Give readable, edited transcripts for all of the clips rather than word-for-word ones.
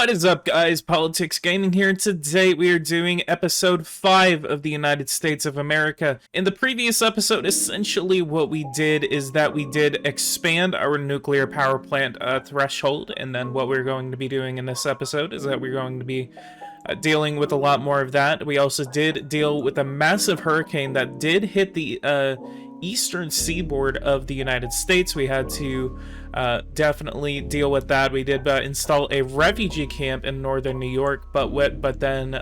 What is up, guys? Politics Gaming here, and today we are doing episode 5 of the United States of America. In the previous episode, essentially what we did is that we did expand our nuclear power plant threshold, and then what we're going to be doing in this episode is that we're going to be dealing with a lot more of that. We also did deal with a massive hurricane that did hit the eastern seaboard of the United States. We had to definitely deal with that. We did install a refugee camp in northern New York, but then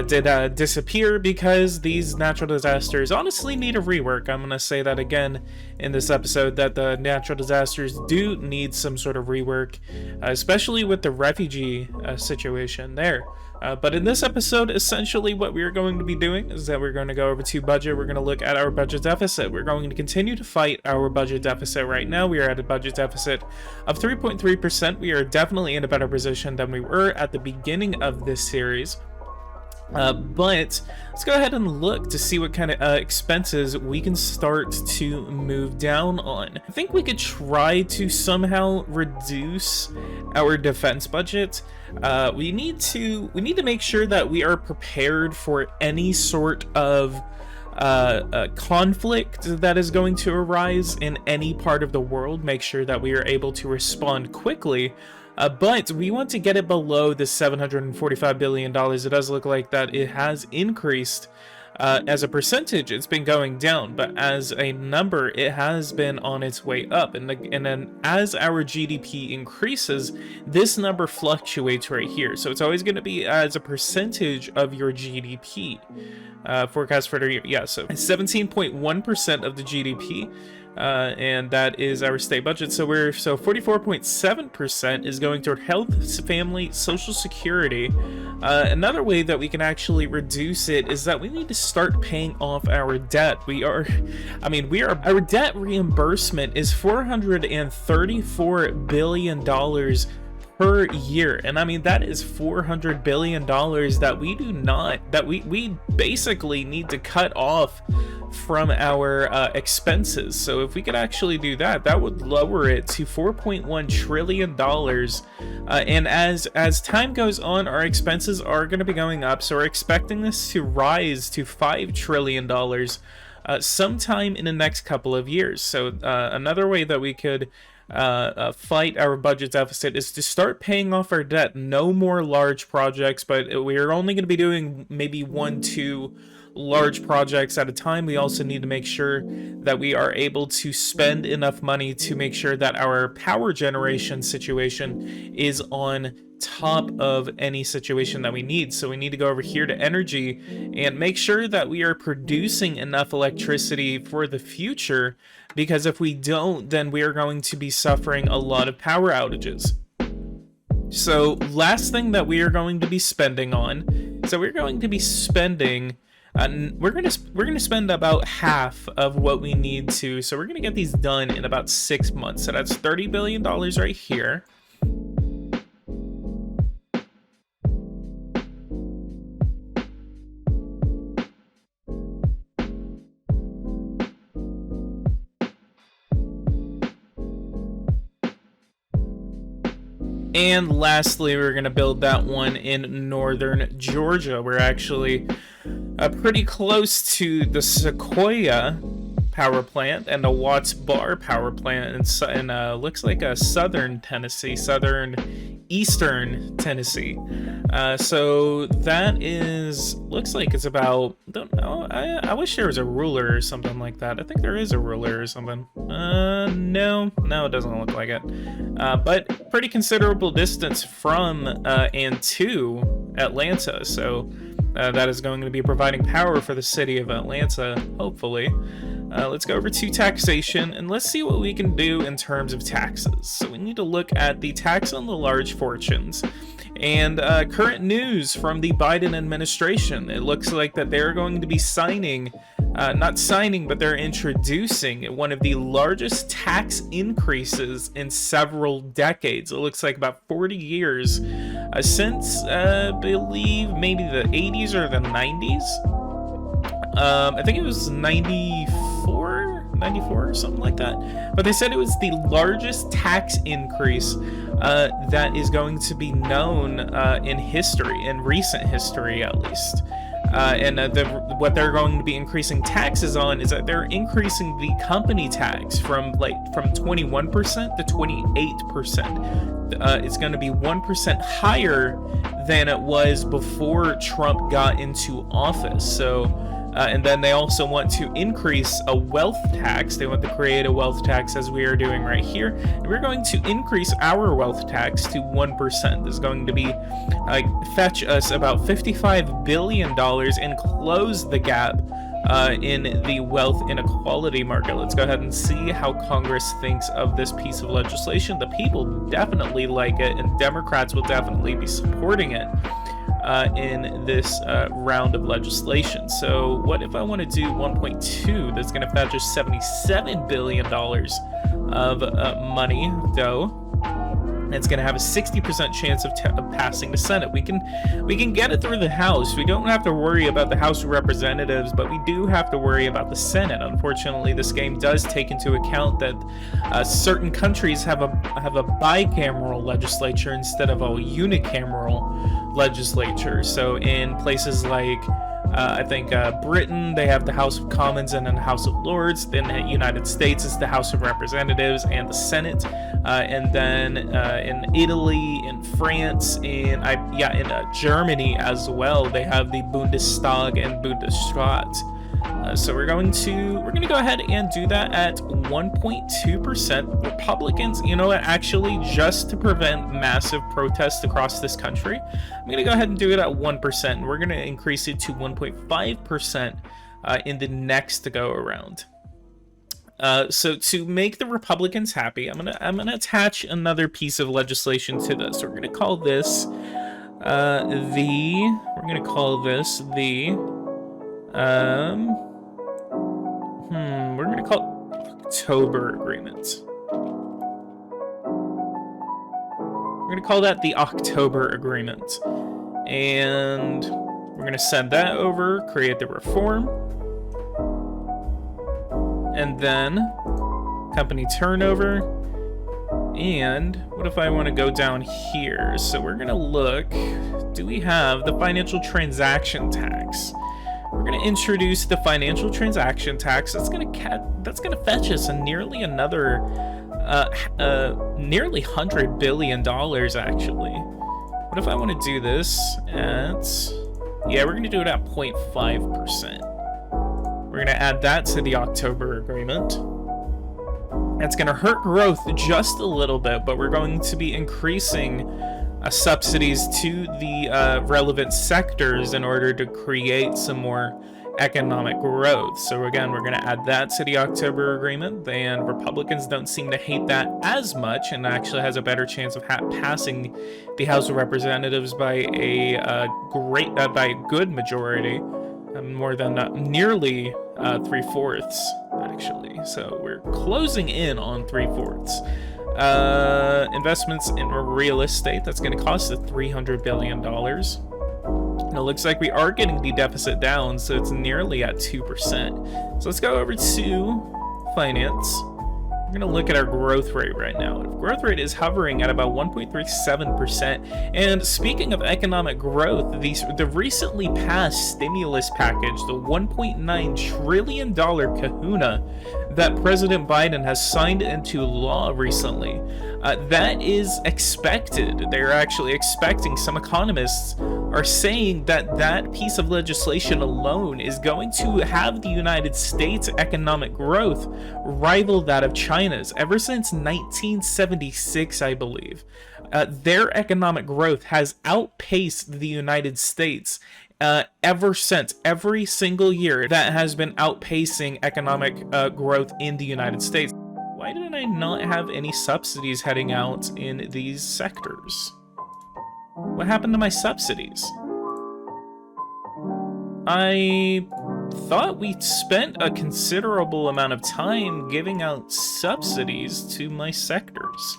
did disappear because these natural disasters honestly need a rework. I'm gonna say that again in this episode, that the natural disasters do need some sort of rework, especially with the refugee situation there. But in this episode, essentially what we are going to be doing is that we're going to go over to budget. We're going to look at our budget deficit. We're going to continue to fight our budget deficit. Right now, we are at a budget deficit of 3.3%. We are definitely in a better position than we were at the beginning of this series. But let's go ahead and look to see what kind of expenses we can start to move down on. I think we could try to somehow reduce our defense budget. We need to make sure that we are prepared for any sort of conflict that is going to arise in any part of the world. Make sure that we are able to respond quickly. But we want to get it below the $745 billion. It does look like that it has increased as a percentage. It's been going down, but as a number, it has been on its way up. And then as our GDP increases, this number fluctuates right here. So it's always going to be as a percentage of your GDP. Forecast for the year, yeah, so 17.1% of the GDP. And that is our state budget. So 44.7% is going toward health, family, social security. Another way that we can actually reduce it is that we need to start paying off our debt. Our debt reimbursement is $434 billion per year, and I mean that is $400 billion that we basically need to cut off from our expenses. So if we could actually do that, that would lower it to $4.1 trillion. And as time goes on, our expenses are going to be going up, so we're expecting this to rise to $5 trillion sometime in the next couple of years. So another way that we could fight our budget deficit is to start paying off our debt. No more large projects, but we're only going to be doing maybe 1-2 large projects at a time. We also need to make sure that we are able to spend enough money to make sure that our power generation situation is on top of any situation that we need. So we need to go over here to energy and make sure that we are producing enough electricity for the future, because if we don't, then we are going to be suffering a lot of power outages. So last thing that we are going to be spending on, so we're going to be spending we're gonna spend about half of what we need to. So we're gonna get these done in about 6 months. So that's $30 billion right here. And lastly, we're going to build that one in northern Georgia. We're actually pretty close to the Sequoia power plant and the Watts Bar power plant in looks like a eastern Tennessee. So that looks like it's about, don't know, I wish there was a ruler or something like that. I think there is a ruler or something. No, it doesn't look like it. But pretty considerable distance from and to Atlanta. So that is going to be providing power for the city of Atlanta, hopefully. Let's go over to taxation, and let's see what we can do in terms of taxes. So we need to look at the tax on the large fortunes. And current news from the Biden administration. It looks like that they're going to be but they're introducing one of the largest tax increases in several decades. It looks like about 40 years since, I believe, maybe the 80s or the 90s. I think it was 94, 1994 or something like that. But they said it was the largest tax increase that is going to be known in history, in recent history at least. What they're going to be increasing taxes on is that they're increasing the company tax from 21% to 28%. It's going to be 1% higher than it was before Trump got into office. So, and then they also want to increase a wealth tax. They want to create a wealth tax as we are doing right here. And we're going to increase our wealth tax to 1%. This is going to be fetch us about $55 billion and close the gap in the wealth inequality market. Let's go ahead and see how Congress thinks of this piece of legislation. The people definitely like it, and Democrats will definitely be supporting it in this round of legislation. So what if I want to do 1.2? That's going to fetch us $77 billion of money, though. It's going to have a 60% chance of passing the Senate. We can get it through the House. We don't have to worry about the House of Representatives, but we do have to worry about the Senate. Unfortunately, this game does take into account that certain countries have a bicameral legislature instead of a unicameral legislature. So in places like I think Britain, they have the House of Commons and then the House of Lords. Then the United States is the House of Representatives and the Senate. And then in Italy, in France, in Germany as well, they have the Bundestag and Bundesrat. So we're going to go ahead and do that at 1.2%. Republicans, you know what, actually, just to prevent massive protests across this country, I'm going to go ahead and do it at 1%. And we're going to increase it to 1.5% in the next go around. So to make the Republicans happy, I'm gonna attach another piece of legislation to this. We're gonna call this we're gonna call it October Agreement. We're gonna call that the October Agreement, and we're gonna send that over, create the reform. And then company turnover. And what if I want to go down here? So we're going to look, do we have the financial transaction tax? We're going to introduce the financial transaction tax. That's going to fetch us nearly another nearly $100 billion actually. What if I want to do this at, we're going to do it at 0.5%. We're going to add that to the October Agreement. That's going to hurt growth just a little bit, but we're going to be increasing subsidies to the relevant sectors in order to create some more economic growth. So again, we're going to add that to the October Agreement, and Republicans don't seem to hate that as much, and actually has a better chance of passing the House of Representatives by a good majority. More than nearly 3/4 actually. So we're closing in on 3/4. Investments in real estate, that's going to cost us $300 billion. And it looks like we are getting the deficit down, so it's nearly at 2%. So let's go over to finance. We're going to look at our growth rate right now. Our growth rate is hovering at about 1.37%. And speaking of economic growth, the recently passed stimulus package, the $1.9 trillion kahuna that President Biden has signed into law recently, that is expected. They're actually expecting, some economists are saying that that piece of legislation alone is going to have the United States economic growth rival that of China's. Ever since 1976, I believe, their economic growth has outpaced the United States. Ever since, every single year, that has been outpacing economic growth in the United States. Why did I not have any subsidies heading out in these sectors? What happened to my subsidies? I thought we spent a considerable amount of time giving out subsidies to my sectors.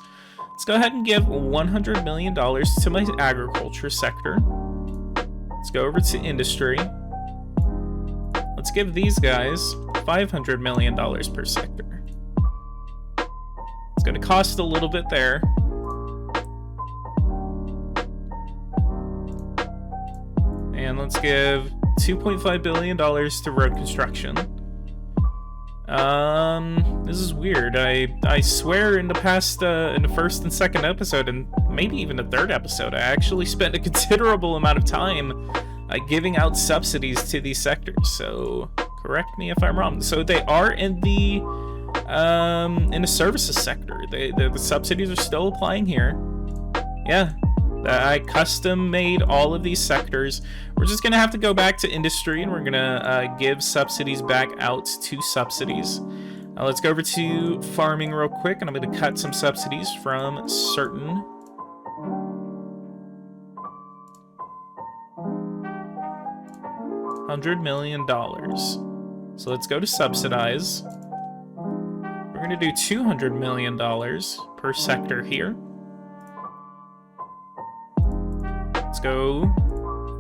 Let's go ahead and give $100 million to my agriculture sector. Let's go over to industry. let's give these guys $500 million per sector. It's going to cost a little bit there. And let's give $2.5 billion to road construction. This is weird. I swear in the past, in the first and second episode, and maybe even the third episode, I actually spent a considerable amount of time giving out subsidies to these sectors. So correct me if I'm wrong. So they are in the services sector. The subsidies are still applying here. Yeah. I custom made all of these sectors. We're just gonna have to go back to industry, and we're gonna give subsidies back out to subsidies. Let's go over to farming real quick, and I'm gonna cut some subsidies from certain. $100 million. So let's go to subsidize. We're gonna do $200 million per sector here. Let's go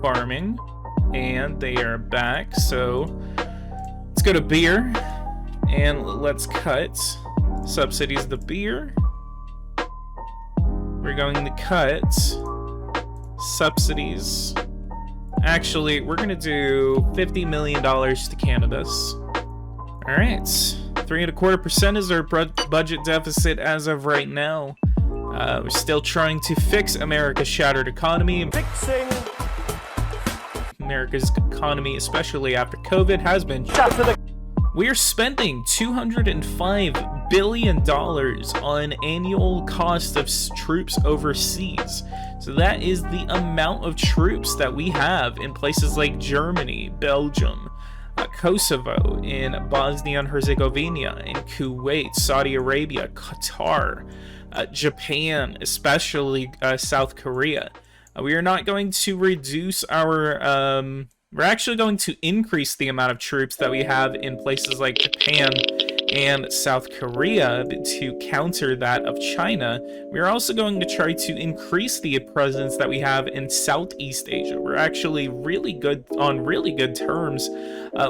farming, and they are back. So let's go to beer, and let's cut subsidies to beer. We're going to cut subsidies. Actually, we're going to do $50 million to cannabis. All right, 3.25% is our budget deficit as of right now. We're still trying to fix America's shattered economy. Fixing America's economy, especially after COVID, has been shut to the. We are spending $205 billion on annual cost of troops overseas. So that is the amount of troops that we have in places like Germany, Belgium, Kosovo, in Bosnia and Herzegovina, in Kuwait, Saudi Arabia, Qatar, Japan, especially South Korea. We are not going to reduce our, we're actually going to increase the amount of troops that we have in places like Japan and South Korea to counter that of China. We're also going to try to increase the presence that we have in Southeast Asia. We're actually really good terms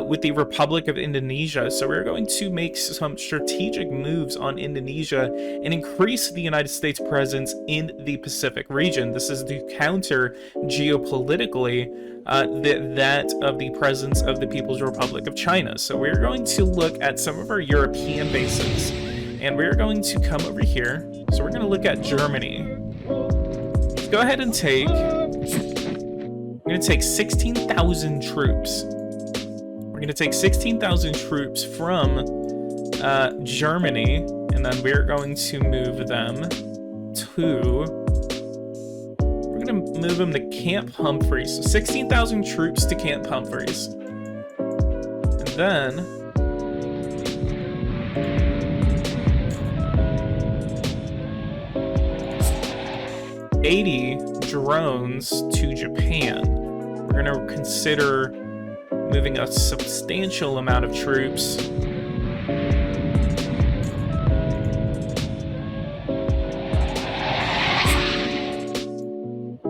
with the Republic of Indonesia. So we're going to make some strategic moves on Indonesia and increase the United States presence in the Pacific region. This is to counter geopolitically that of the presence of the People's Republic of China. So we're going to look at some of our European bases, and we're going to come over here. So we're going to look at Germany. Let's go ahead and take, I'm going to take 16,000 troops. We're going to take 16,000 troops from Germany, and then we're going to move them to, we're going to move them to Camp Humphreys. So 16,000 troops to Camp Humphreys. And then 80 drones to Japan. We're going to consider moving a substantial amount of troops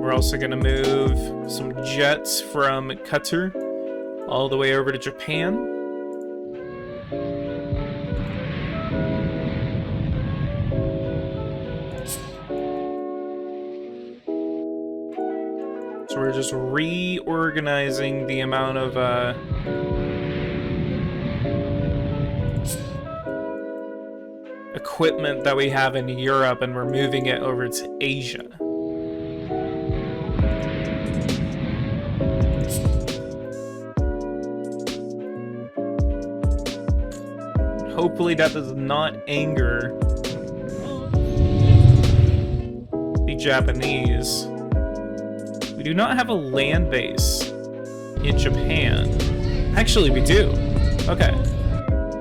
We're also going to move some jets from Qatar all the way over to Japan. So we're just reorganizing the amount of equipment that we have in Europe, and we're moving it over to Asia. Hopefully that does not anger the Japanese. We do not have a land base in Japan. Actually, we do. Okay.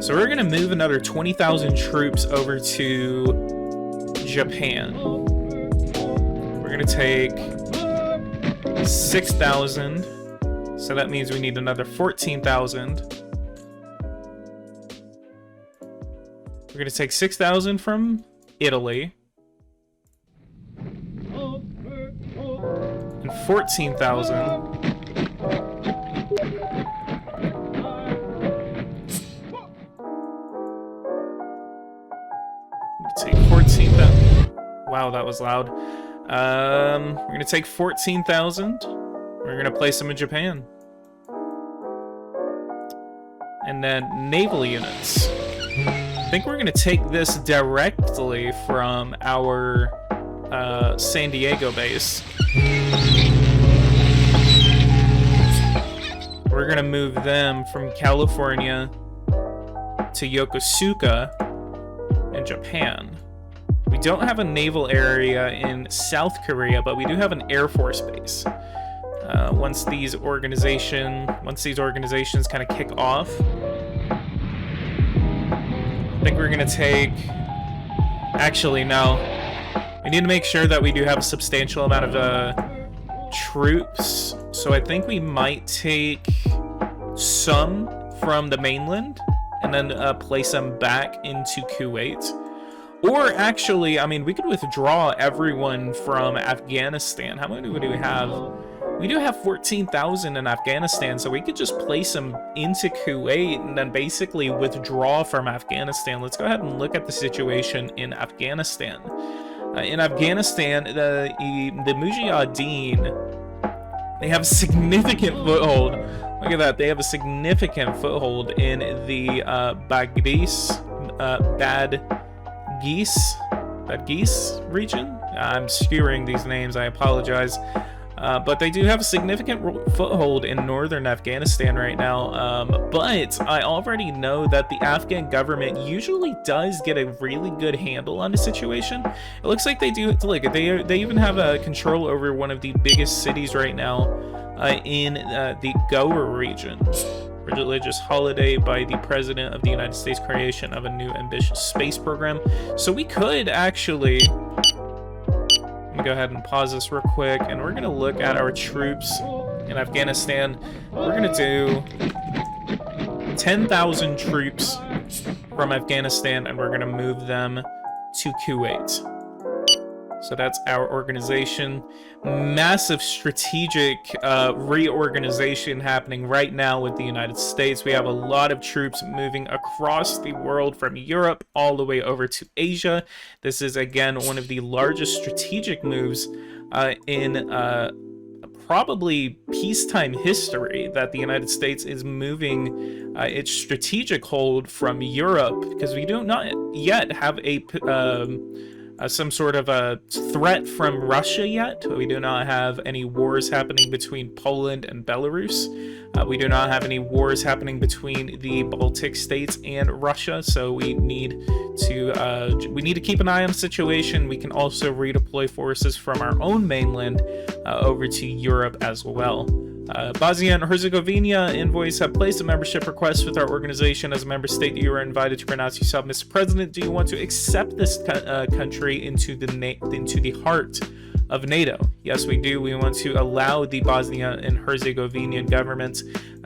So we're going to move another 20,000 troops over to Japan. We're going to take 6,000. So that means we need another 14,000. We're going to take 6,000 from Italy. And 14,000 take 14,000. Wow, that was loud. We're gonna take 14,000. We're gonna place them in Japan. And then naval units. I think we're gonna take this directly from our San Diego base. We're gonna move them from California to Yokosuka in Japan. We don't have a naval area in South Korea, but we do have an Air Force base. Once these organizations kind of kick off, I think we're gonna take. Actually, no. We need to make sure that we do have a substantial amount of troops. So I think we might take some from the mainland and then place them back into Kuwait. Or actually, I mean, we could withdraw everyone from Afghanistan. How many do we have? We do have 14,000 in Afghanistan, so we could just place them into Kuwait and then basically withdraw from Afghanistan. Let's go ahead and look at the situation in Afghanistan. In Afghanistan, the Mujahideen, they have a significant foothold. Look at that. They have a significant foothold in the Badghis region. I'm skewering these names. I apologize. But they do have a significant foothold in northern Afghanistan right now. But I already know that the Afghan government usually does get a really good handle on the situation. It looks like they do. Look, they even have a control over one of the biggest cities right now in the Goa region. Religious holiday by the President of the United States, creation of a new ambitious space program. So we could actually. I'm gonna go ahead and pause this real quick, and we're gonna look at our troops in Afghanistan. We're gonna do 10,000 troops from Afghanistan, and we're gonna move them to Kuwait. So that's our organization. Massive strategic reorganization happening right now with the United States. We have a lot of troops moving across the world from Europe all the way over to Asia. This is, again, one of the largest strategic moves in probably peacetime history, that the United States is moving its strategic hold from Europe, because we do not yet have some sort of a threat from Russia yet. We do not have any wars happening between Poland and Belarus. We do not have any wars happening between the Baltic states and Russia. So we need to keep an eye on the situation. We can also redeploy forces from our own mainland over to Europe as well. Bosnia and Herzegovina envoys have placed a membership request with our organization. As a member state, you are invited to pronounce yourself Mr. President. Do you want to accept this country into the heart of NATO? Yes, we do. We want to allow the Bosnia and Herzegovinian government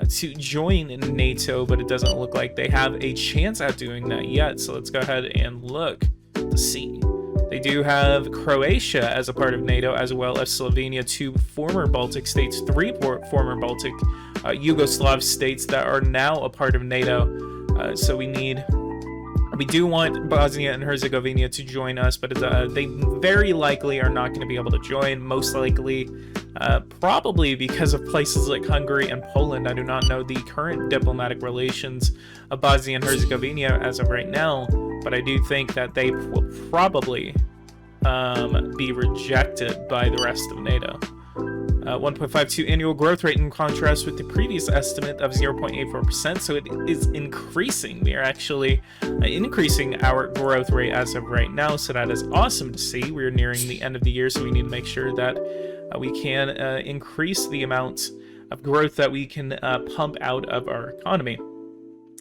to join in NATO, but it doesn't look like they have a chance at doing that yet. So let's go ahead and look to see. They do have Croatia as a part of NATO, as well as Slovenia, 2 former Baltic states, 3 former Baltic Yugoslav states that are now a part of NATO. So we do want Bosnia and Herzegovina to join us, but they very likely are not going to be able to join. Most likely, probably because of places like Hungary and Poland. I do not know the current diplomatic relations of Bosnia and Herzegovina as of right now, but I do think that they will probably be rejected by the rest of NATO. 1.52 annual growth rate, in contrast with the previous estimate of 0.84%, so it is increasing. We are actually increasing our growth rate as of right now, so that is awesome to see. We're nearing the end of the year, so we need to make sure that we can increase the amount of growth that we can pump out of our economy.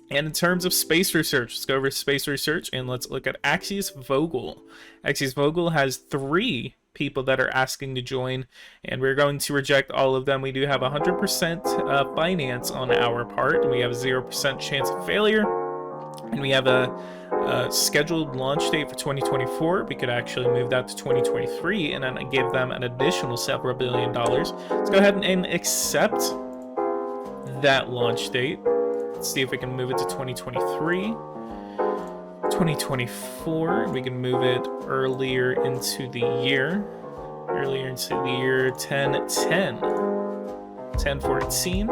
And in terms of space research, let's go over to space research and let's look at Axios Vogel. Axios Vogel has 3 people that are asking to join, and we're going to reject all of them. We do have 100% finance on our part, and we have a 0% chance of failure, and we have a scheduled launch date for 2024. We could actually move that to 2023 and then give them an additional several $1 billion. Let's go ahead and accept that launch date. Let's see if we can move it to 2023. 2024. We can move it earlier into the year. Earlier into the year 1010. 1014.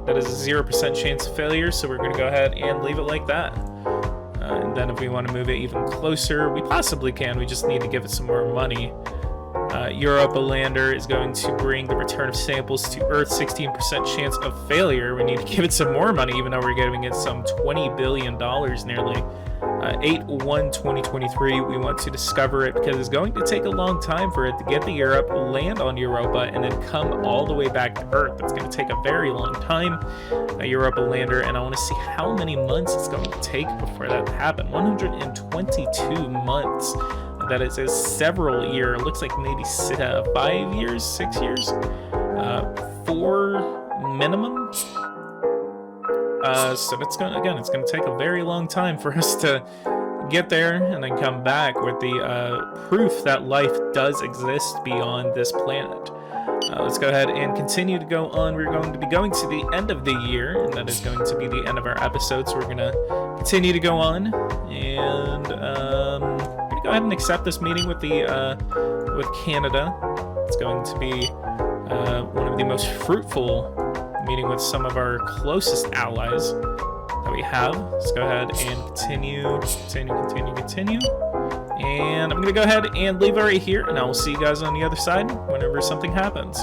That is a 0% chance of failure, so we're going to go ahead and leave it like that. And then if we want to move it even closer, we possibly can. We just need to give it some more money. Europa lander is going to bring the return of samples to Earth, 16% chance of failure. We need to give it some more money, even though we're giving it some $20 billion nearly. 8/1/2023, we want to discover it because it's going to take a long time for it to get to Europe, land on Europa, and then come all the way back to Earth. It's going to take a very long time, a Europa lander, and I want to see how many months it's going to take before that to happen. 122 months. That is a several year. It looks like maybe 5 years, 6 years, 4 minimum. So it's gonna take a very long time for us to get there and then come back with the proof that life does exist beyond this planet. Let's go ahead and continue to go on. We're going to be going to the end of the year, and that is going to be the end of our episode. So we're gonna continue to go on, and we're gonna go ahead and accept this meeting with with Canada. It's going to be one of the most fruitful meeting with some of our closest allies that we have. Let's go ahead and continue. And I'm going to go ahead and leave it right here, and I will see you guys on the other side whenever something happens.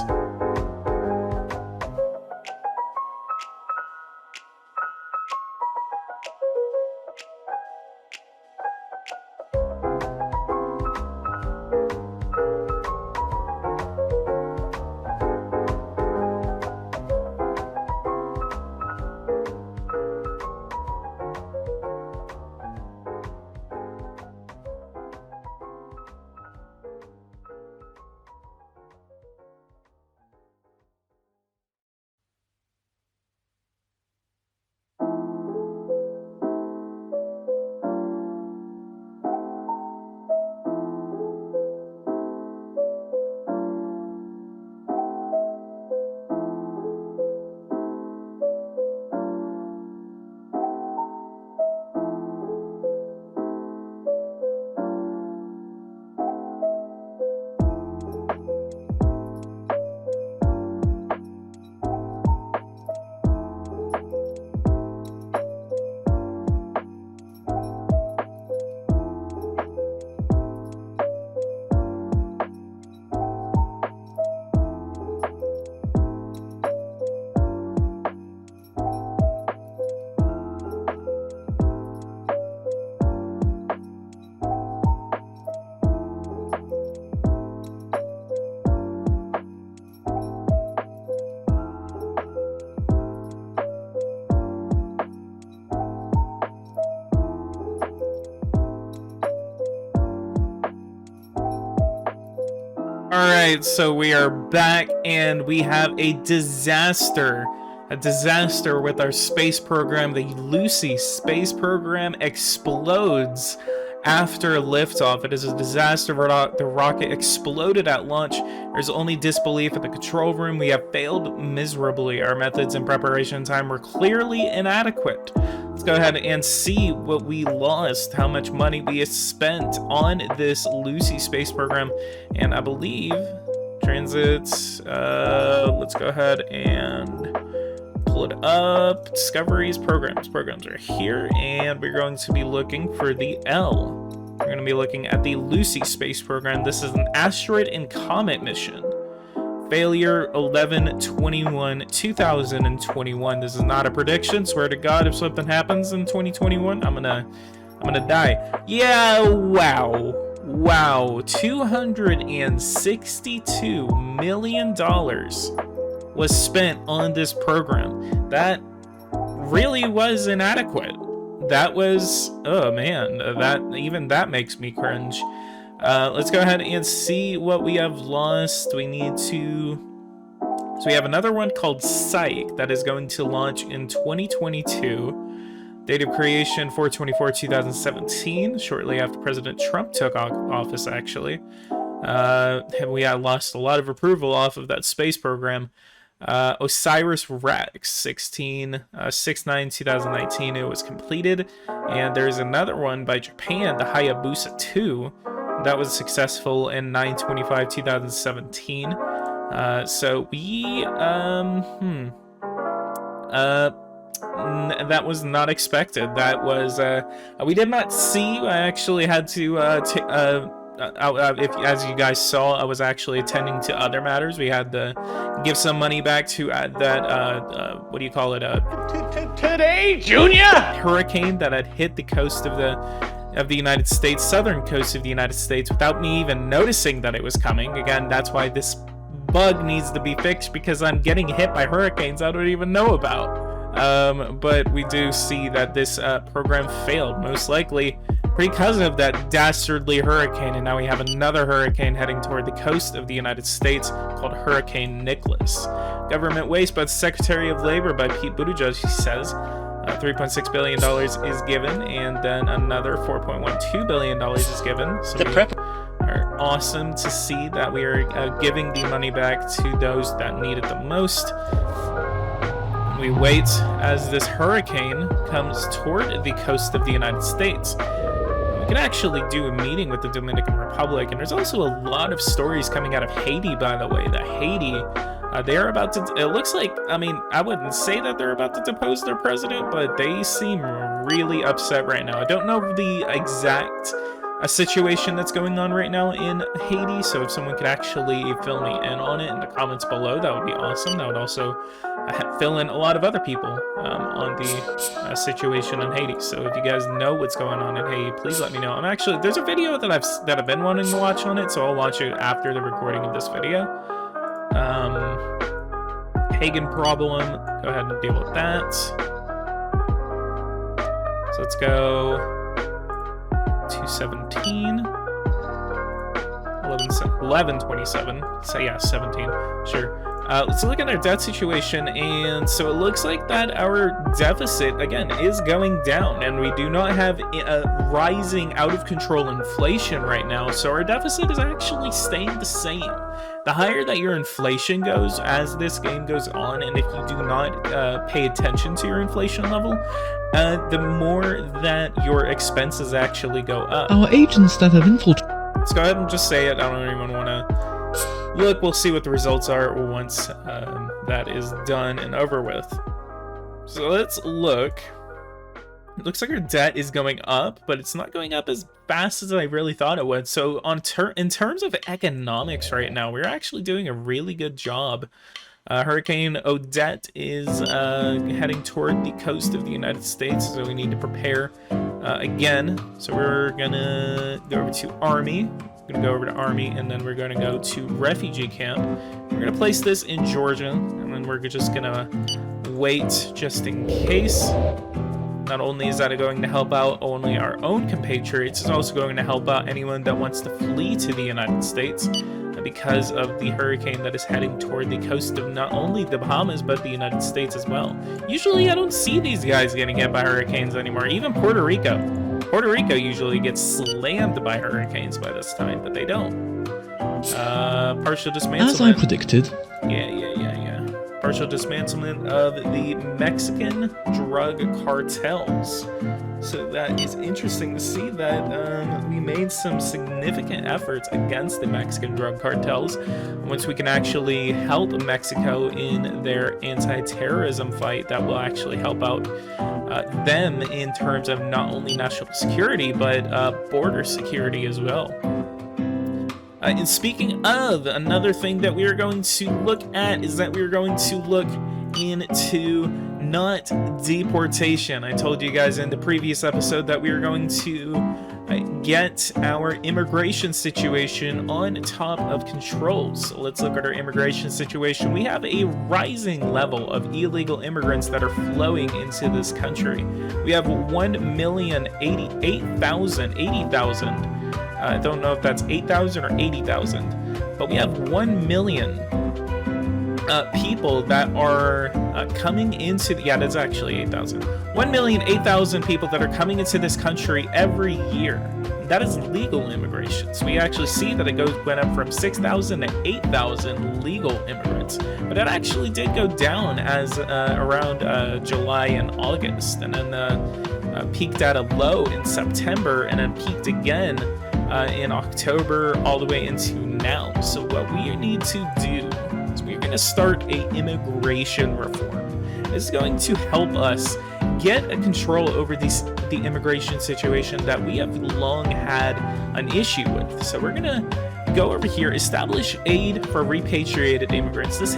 Alright, so we are back, and we have a disaster with our space program. The Lucy space program explodes after liftoff. It is a disaster. The rocket exploded at launch. There's only disbelief at the control room. We have failed miserably. Our methods and preparation time were clearly inadequate. Let's go ahead and see what we lost, how much money we spent on this Lucy space program. And I believe transits, let's go ahead and pull it up. Discoveries, programs are here, and we're going to be looking for the L. We're going to be looking at the Lucy space program. This is an asteroid and comet mission. Failure 11/21/2021. This is not a prediction. Swear to God, if something happens in 2021, I'm gonna die. Yeah, wow, $262 million was spent on this program. That really was inadequate. That was, oh man, that makes me cringe. Let's go ahead and see what we have lost. So we have another one called Psych that is going to launch in 2022. Date of creation 4/24/2017, shortly after President Trump took office, actually. We had lost a lot of approval off of that space program. Osiris Rex, 6/9/2019, it was completed. And there's another one by Japan, the Hayabusa 2, that was successful in 9/25/2017. So we, that was not expected. That was, we did not see. I actually had to, if as you guys saw, I was actually attending to other matters. We had to give some money back to that, what do you call it? Today, Junior! Hurricane that had hit the coast of the United States, southern coast of the United States, without me even noticing that it was coming. Again, that's why this bug needs to be fixed, because I'm getting hit by hurricanes I don't even know about. But we do see that this program failed, most likely because of that dastardly hurricane, and now we have another hurricane heading toward the coast of the United States called Hurricane Nicholas. Government waste by the Secretary of Labor by Pete Buttigieg, he says. $3.6 billion is given, and then another $4.12 billion is given. So we are awesome to see that we are giving the money back to those that need it the most. We wait as this hurricane comes toward the coast of the United States. We can actually do a meeting with the Dominican Republic, and there's also a lot of stories coming out of Haiti, by the way, that Haiti, they are about to, it looks like, I mean, I wouldn't say that they're about to depose their president, but they seem really upset right now. I don't know the exact situation that's going on right now in Haiti, so if someone could actually fill me in on it in the comments below, that would be awesome. That would also fill in a lot of other people on the situation in Haiti. So if you guys know what's going on in Haiti, please let me know. There's a video that I've been wanting to watch on it, so I'll watch it after the recording of this video. Pagan problem, go ahead and deal with that. So let's go 217, 1127, so yeah, 17, sure. Let's look at our debt situation, and so it looks like that our deficit, again, is going down, and we do not have a rising out of control inflation right now, so our deficit is actually staying the same. The higher that your inflation goes as this game goes on, and if you do not pay attention to your inflation level, the more that your expenses actually go up. Our agents that have infiltrated... Let's go ahead and just say it. I don't even want to look. We'll see what the results are once that is done and over with. So let's look. It looks like our debt is going up, but it's not going up as fast as I really thought it would. So in terms of economics right now, we're actually doing a really good job. Hurricane Odette is heading toward the coast of the United States, so we need to prepare again. So we're gonna go over to Army. We're gonna go over to Army, and then we're gonna go to Refugee Camp. We're gonna place this in Georgia, and then we're just gonna wait just in case. Not only is that going to help out only our own compatriots, it's also going to help out anyone that wants to flee to the United States because of the hurricane that is heading toward the coast of not only the Bahamas, but the United States as well. Usually I don't see these guys getting hit by hurricanes anymore. Even Puerto Rico. Puerto Rico usually gets slammed by hurricanes by this time, but they don't. Partial dismantlement. As I predicted. Yeah. Partial dismantlement of the Mexican drug cartels. So that is interesting to see that we made some significant efforts against the Mexican drug cartels. Once we can actually help Mexico in their anti-terrorism fight, that will actually help out them in terms of not only national security, but border security as well. And speaking of, another thing that we are going to look at is that we are going to look into not deportation. I told you guys in the previous episode that we are going to get our immigration situation on top of control. So let's look at our immigration situation. We have a rising level of illegal immigrants that are flowing into this country. We have 80,000. I don't know if that's 8,000 or 80,000, but we have 1 million people that are coming into yeah, that's actually 8,000. 1,008,000 people that are coming into this country every year. that is legal immigration. So we actually see that it went up from 6,000 to 8,000 legal immigrants, but it actually did go down as around July and August, and then peaked at a low in September, and then peaked again in October all the way into now. So what we need to do is we're going to start a immigration reform. This is going to help us get a control over the immigration situation that we have long had an issue with. So we're gonna go over here, establish aid for repatriated immigrants. This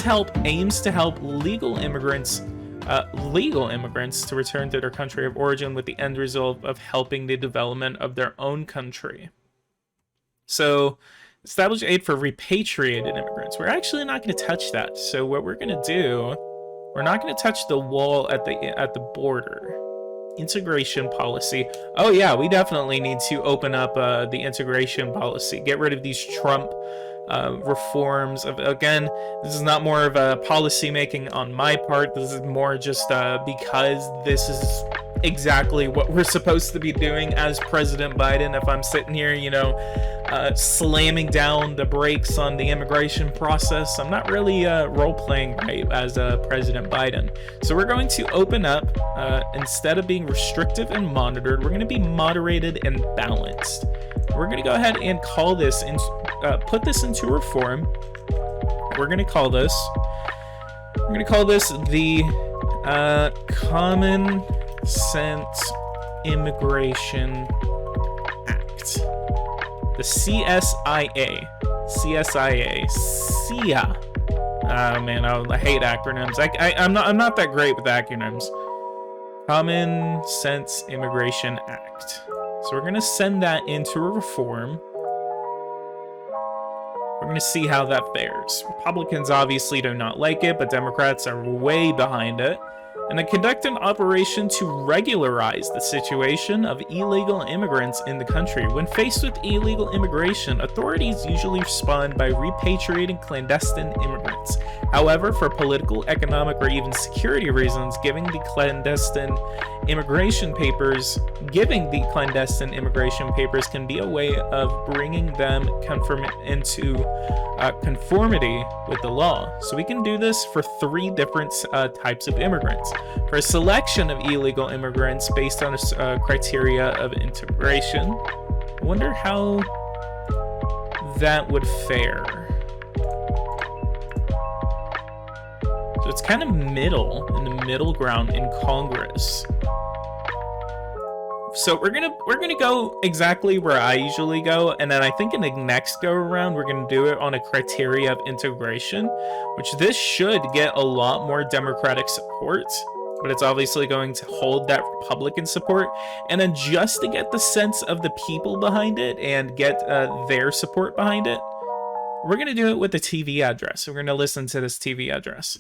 help aims to help legal immigrants to return to their country of origin, with the end result of helping the development of their own country. So establish aid for repatriated immigrants. We're actually not going to touch that. So what we're going to do, we're not going to touch the wall at the border. Integration policy. Oh yeah, we definitely need to open up the integration policy. Get rid of these Trump reforms. Again, this is not more of a policy making on my part. This is more just because this is exactly what we're supposed to be doing as President Biden. If I'm sitting here, slamming down the brakes on the immigration process, I'm not really role-playing right as President Biden. So we're going to open up, instead of being restrictive and monitored, we're going to be moderated and balanced. We're going to go ahead and call this, put this into reform. We're going to call this the Common Sense Immigration Act. The CSIA. SIA. Oh man, I hate acronyms. I'm not that great with acronyms. Common Sense Immigration Act. So we're gonna send that into a reform. We're gonna see how that fares. Republicans obviously do not like it, but Democrats are way behind it. And to conduct an operation to regularize the situation of illegal immigrants in the country. When faced with illegal immigration, authorities usually respond by repatriating clandestine immigrants. However, for political, economic, or even security reasons, giving the clandestine immigration papers can be a way of bringing them into conformity with the law. So we can do this for 3 different types of immigrants. For a selection of illegal immigrants based on a criteria of integration. I wonder how that would fare. So it's kind of in the middle ground in Congress. So we're gonna go exactly where I usually go, and then I think in the next go around we're gonna do it on a criteria of integration, which this should get a lot more Democratic support, but it's obviously going to hold that Republican support. And then just to get the sense of the people behind it and get their support behind it, we're gonna do it with the TV address. We're gonna listen to this TV address.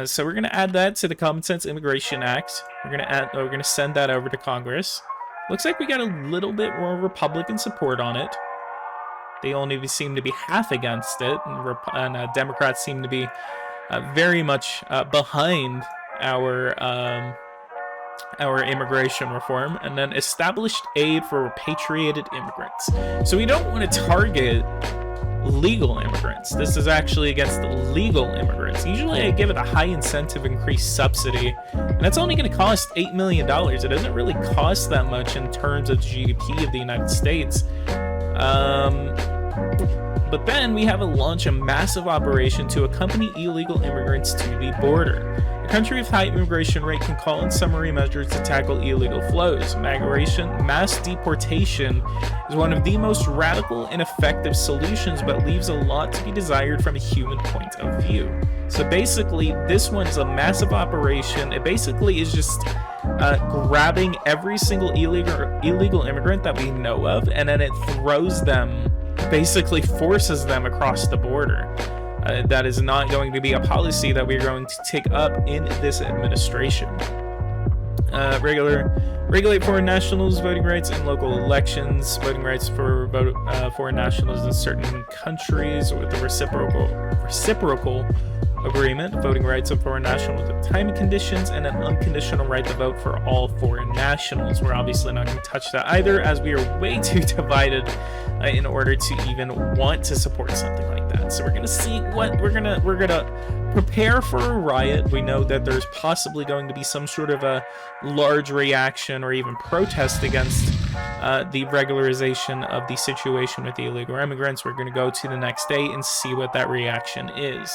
So we're gonna add that to the Common Sense Immigration Act. We're gonna send that over to Congress. Looks like we got a little bit more Republican support on it. They only seem to be half against it, and Democrats seem to be very much behind our immigration reform. And then established aid for repatriated immigrants. So we don't want to target legal immigrants. This is actually against the legal immigrants. Usually I give it a high incentive increased subsidy, and that's only going to cost $8 million. It doesn't really cost that much in terms of GDP of the United States. But then we have to launch a massive operation to accompany illegal immigrants to the border. A country with high immigration rate can call in summary measures to tackle illegal flows. Mass deportation is one of the most radical and effective solutions, but leaves a lot to be desired from a human point of view. So basically, this one's a massive operation. It basically is just grabbing every single illegal immigrant that we know of, and then it basically forces them across the border. That is not going to be a policy that we're going to take up in this administration. Regulate foreign nationals' voting rights in local elections. Voting rights for foreign nationals in certain countries with the reciprocal agreement, voting rights of foreign nationals with timing conditions, and an unconditional right to vote for all foreign nationals. We're obviously not going to touch that either, as we are way too divided in order to even want to support something like that. So we're going to see what we're gonna prepare for a riot. We know that there's possibly going to be some sort of a large reaction or even protest against the regularization of the situation with the illegal immigrants. We're going to go to the next day and see what that reaction is.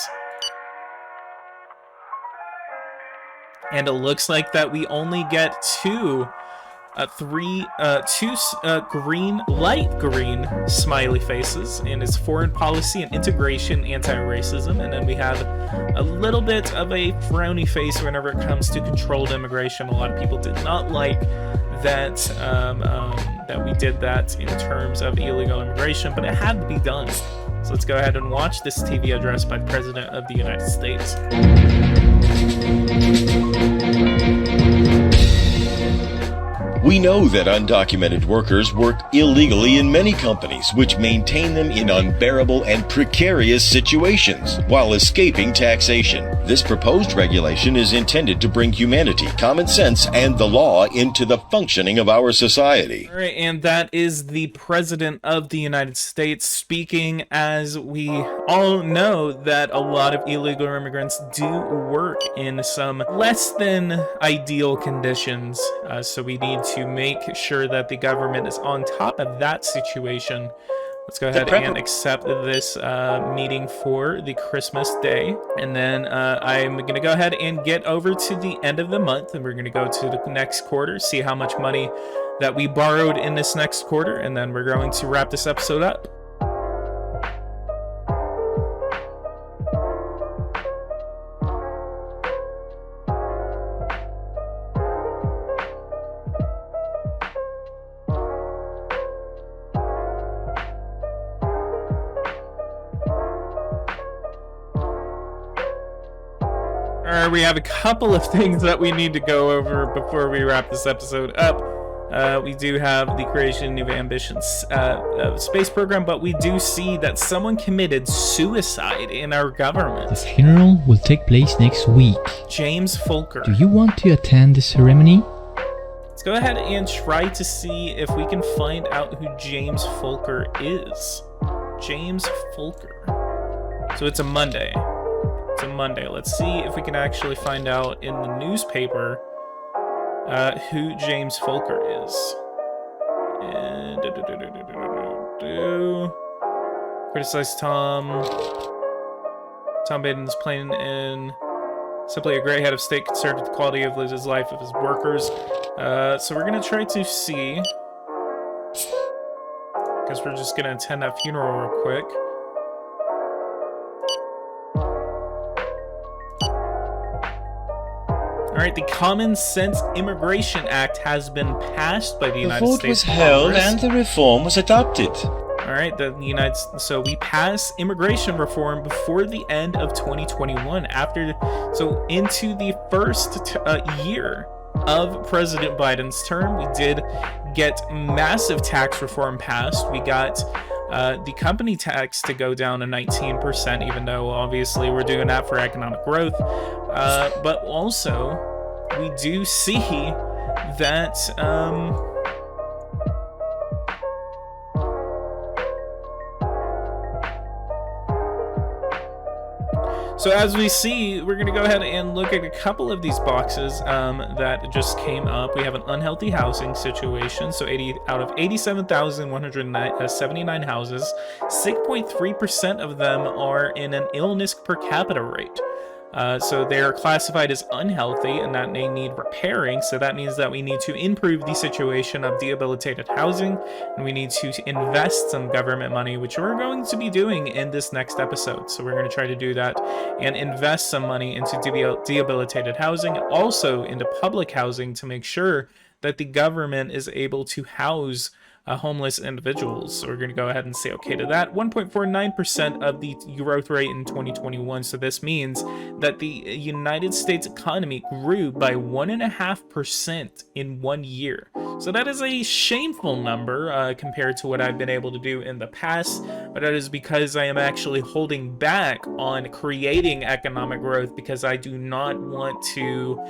And it looks like that we only get two green, light green smiley faces, and it's foreign policy and integration, anti-racism. And then we have a little bit of a frowny face whenever it comes to controlled immigration. A lot of people did not like that that we did that in terms of illegal immigration, but it had to be done. So let's go ahead and watch this TV address by the President of the United States. We know that undocumented workers work illegally in many companies, which maintain them in unbearable and precarious situations while escaping taxation. This proposed regulation is intended to bring humanity, common sense, and the law into the functioning of our society. All right, and that is the President of the United States speaking, as we all know that a lot of illegal immigrants do work in some less than ideal conditions. So we need to make sure that the government is on top of that situation. Let's go ahead and accept this meeting for the Christmas day. And then I'm going to go ahead and get over to the end of the month, and we're going to go to the next quarter, see how much money that we borrowed in this next quarter, and then we're going to wrap this episode up. Alright, we have a couple of things that we need to go over before we wrap this episode up. We do have the creation of Ambition's space program, but we do see that someone committed suicide in our government. The funeral will take place next week. James Folker. Do you want to attend the ceremony? Let's go ahead and try to see if we can find out who James Folker is. James Folker. So it's a Monday. It's a Monday. Let's see if we can actually find out in the newspaper who James Folker is. And criticize Tom. Tom Biden's playing in simply a great head of state concerned with the quality of his life of his workers. So we're gonna try to see. Guess we're just gonna attend that funeral real quick. All right, the Common Sense Immigration Act has been passed by the United States. The vote was held and the reform was adopted. All right, so we pass immigration reform before the end of 2021. Into the first year of President Biden's term, we did get massive tax reform passed. We got the company tax to go down to 19%, even though obviously we're doing that for economic growth. But also, we do see that so as we see, we're going to go ahead and look at a couple of these boxes that just came up. We have an unhealthy housing situation. So 80 out of 87,179 houses, 6.3% of them are in an illness per capita rate. So they're classified as unhealthy and that they need repairing. So that means that we need to improve the situation of debilitated housing, and we need to invest some government money, which we're going to be doing in this next episode. So we're going to try to do that and invest some money into debilitated housing, also into public housing, to make sure that the government is able to house homeless individuals. So we're going to go ahead and say okay to that. 1.49% of the growth rate in 2021. So this means that the United States economy grew by 1.5% in 1 year. So that is a shameful number compared to what I've been able to do in the past, but that is because I am actually holding back on creating economic growth because I do not want to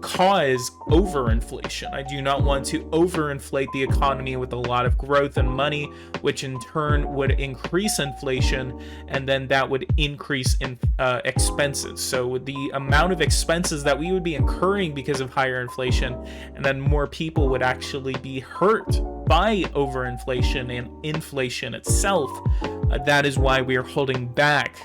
cause overinflation. I do not want to overinflate the economy with a lot of growth and money, which in turn would increase inflation, and then that would increase in expenses. So the amount of expenses that we would be incurring because of higher inflation, and then more people would actually be hurt by overinflation and inflation itself. That is why we are holding back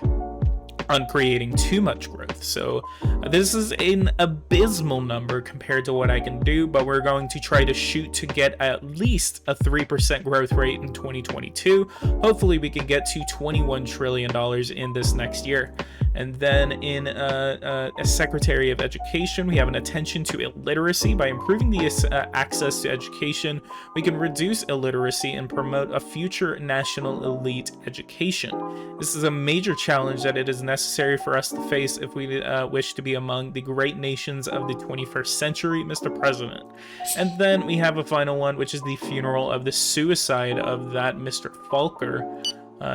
on creating too much growth. So this is an abysmal number compared to what I can do, but we're going to try to shoot to get at least a 3% growth rate in 2022. Hopefully we can get to $21 trillion in this next year. And then in a Secretary of Education, we have an attention to illiteracy. By improving the access to education, we can reduce illiteracy and promote a future national elite education. This is a major challenge that it is necessary for us to face if we wish to be among the great nations of the 21st century, Mr. President. And then we have a final one, which is the funeral of the suicide of that Mr. Falker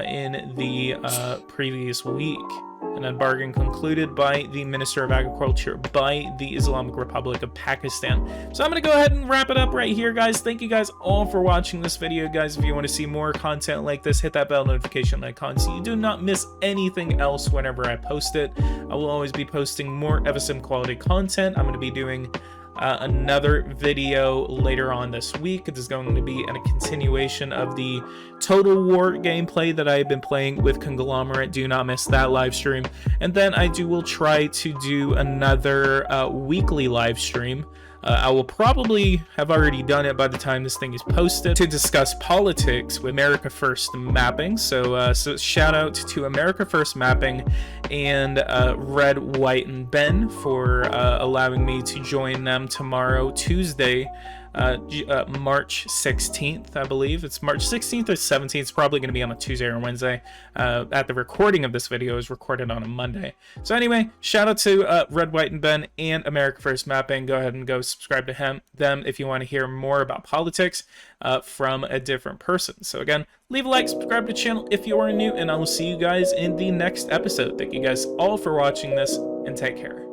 in the previous week. And then bargain concluded by the Minister of Agriculture by the Islamic Republic of Pakistan. So I'm going to go ahead and wrap it up right here, guys. Thank you guys all for watching this video, guys. If you want to see more content like this, hit that bell notification icon so you do not miss anything else whenever I post it. I will always be posting more FSM quality content. I'm going to be doing another video later on this week. It is going to be a continuation of the Total War gameplay that I have been playing with Conglomerate. Do not miss that live stream. And then will try to do another weekly live stream. I will probably have already done it by the time this thing is posted, to discuss politics with America First Mapping. So shout out to America First Mapping and Red, White, and Ben for allowing me to join them tomorrow, Tuesday, March 16th, I believe. It's March 16th or 17th. It's probably going to be on a Tuesday or Wednesday. At the recording of this video is recorded on a Monday. So anyway, shout out to Red, White, and Ben and America First Mapping. Go ahead and go subscribe to them if you want to hear more about politics from a different person. So again, leave a like, subscribe to the channel if you are new, and I will see you guys in the next episode. Thank you guys all for watching this, and take care.